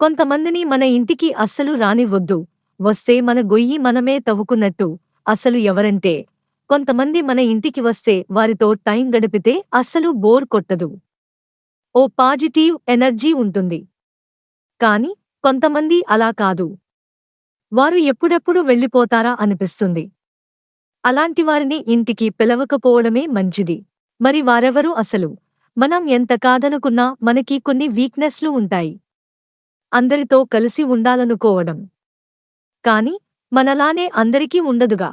కొంతమందిని మన ఇంటికి అస్సలు రానివ్వొద్దు. వస్తే మన గొయ్యి మనమే తవ్వుకున్నట్టు. అసలు ఎవరంటే, కొంతమంది మన ఇంటికి వస్తే వారితో టైం గడిపితే అస్సలు బోర్ కొట్టదు. ఓ పాజిటివ్ ఎనర్జీ ఉంటుంది. కానీ కొంతమంది అలా కాదు. వారు ఎప్పుడెప్పుడు వెళ్ళిపోతారా అనిపిస్తుంది. అలాంటి వారిని ఇంటికి పిలవకపోవడమే మంచిది. మరి వారెవరు అసలు? మనం ఎంత కాదనుకున్నా మనకి కొన్ని వీక్‌నెస్‌లు ఉంటాయి. అందరితో కలిసి ఉండాలనుకోవడం. కాని మనలానే అందరికీ ఉండదుగా.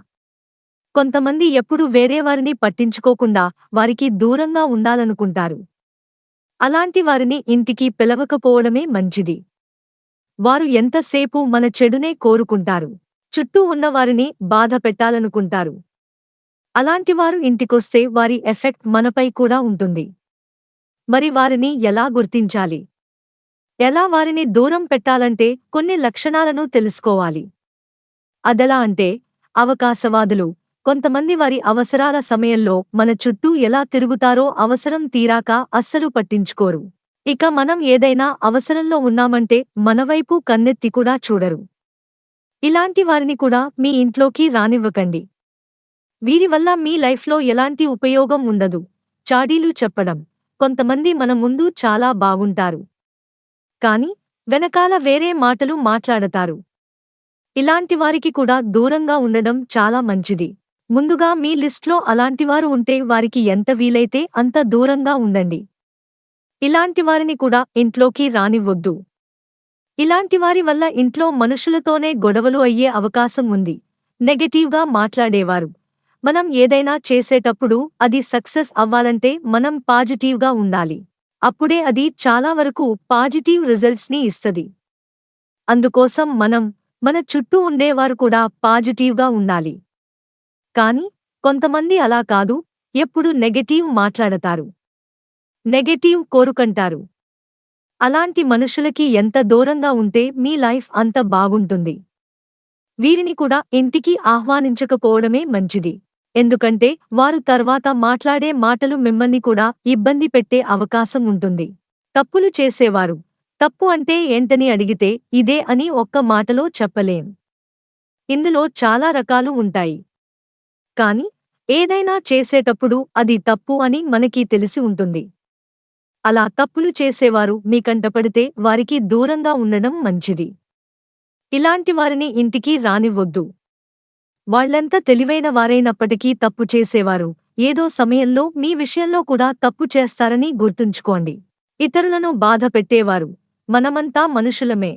కొంతమంది ఎప్పుడూ వేరేవారిని పట్టించుకోకుండా వారికి దూరంగా ఉండాలనుకుంటారు. అలాంటి వారిని ఇంటికి పిలవకపోవడమే మంచిది. వారు ఎంతసేపు మన చెడునే కోరుకుంటారు. చుట్టూ ఉన్నవారిని బాధ పెట్టాలనుకుంటారు. అలాంటివారు ఇంటికొస్తే వారి ఎఫెక్ట్ మనపై కూడా ఉంటుంది. మరి వారిని ఎలా గుర్తించాలి? ఎలా వారిని దూరం పెట్టాలంటే కొన్ని లక్షణాలను తెలుసుకోవాలి. అదెలా అంటే, అవకాశవాదులు. కొంతమంది వారి అవసరాల సమయంలో మన చుట్టూ ఎలా తిరుగుతారో అవసరం తీరాక అస్సలు పట్టించుకోరు. ఇక మనం ఏదైనా అవసరంలో ఉన్నామంటే మనవైపు కన్నెత్తి కూడా చూడరు. ఇలాంటి వారిని కూడా మీ ఇంట్లోకి రానివ్వకండి. వీరి వల్ల మీ లైఫ్లో ఎలాంటి ఉపయోగం ఉండదు. చాడీలు చెప్పడం. కొంతమంది మన ముందు చాలా బాగుంటారు. కాని వెనకాల వేరే మాటలు మాట్లాడతారు. ఇలాంటి వారికి కూడా దూరంగా ఉండడం చాలా మంచిది. ముందుగా మీ లిస్ట్లో అలాంటివారు ఉంటే వారికి ఎంత వీలైతే అంత దూరంగా ఉండండి. ఇలాంటి వారిని కూడా ఇంట్లోకి రానివ్వొద్దు. ఇలాంటి వారి వల్ల ఇంట్లో మనుషులతోనే గొడవలు అయ్యే అవకాశం ఉంది. నెగెటివ్గా మాట్లాడేవారు. మనం ఏదైనా చేసేటప్పుడు అది సక్సెస్ అవ్వాలంటే మనం పాజిటివ్గా ఉండాలి. అప్పుడే అది చాలా వరకు పాజిటివ్ రిజల్ట్స్ని ఇస్తది. అందుకోసం మన చుట్టూ ఉండేవారు కూడా పాజిటివ్గా ఉండాలి. కాని కొంతమంది అలా కాదు, ఎప్పుడు నెగెటివ్ మాట్లాడతారు. నెగెటివ్ కోరుకంటారు. అలాంటి మనుషులకి ఎంత దూరంగా ఉంటే మీ లైఫ్ అంత బాగుంటుంది. వీరిని కూడా ఇంటికి ఆహ్వానించకపోవడమే మంచిది. ఎందుకంటే వారు తర్వాత మాట్లాడే మాటలు మిమ్మల్ని కూడా ఇబ్బంది పెట్టే అవకాశం ఉంటుంది. తప్పులు చేసేవారు. తప్పు అంటే ఏంటని అడిగితే ఇదే అని ఒక్క మాటలో చెప్పలేం. ఇందులో చాలా రకాలు ఉంటాయి. కాని ఏదైనా చేసేటప్పుడు అది తప్పు అని మనకి తెలిసి ఉంటుంది. అలా తప్పులు చేసేవారు మీ కంటపడితే వారికి దూరంగా ఉండడం మంచిది. ఇలాంటి వారిని ఇంటికి రానివ్వొద్దు. వాళ్ళెంత తెలివైన వారైనప్పటికీ తప్పు చేసేవారు. ఏదో సమయంలో మీ విషయంలో కూడా తప్పు చేస్తారని గుర్తుంచుకోండి. ఇతరులను బాధ పెట్టేవారు. మనమంతా మనుషులమే.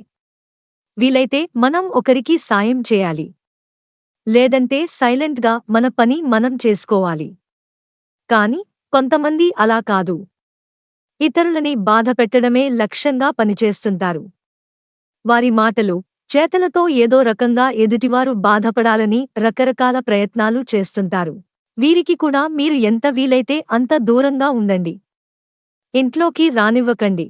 వీలైతే మనం ఒకరికి సాయం చేయాలి. లేదంటే సైలెంట్గా మన పని మనం చేసుకోవాలి. కాని కొంతమంది అలా కాదు. ఇతరులని బాధ పెట్టడమే లక్ష్యంగా పనిచేస్తుంటారు. వారి మాటలు, చేతలతో ఏదో రకంగా ఎదుటివారు బాధపడాలని రకరకాల ప్రయత్నాలు చేస్తుంటారు. వీరికి కూడా మీరు ఎంత వీలైతే అంత దూరంగా ఉండండి. ఇంట్లోకి రానివ్వకండి.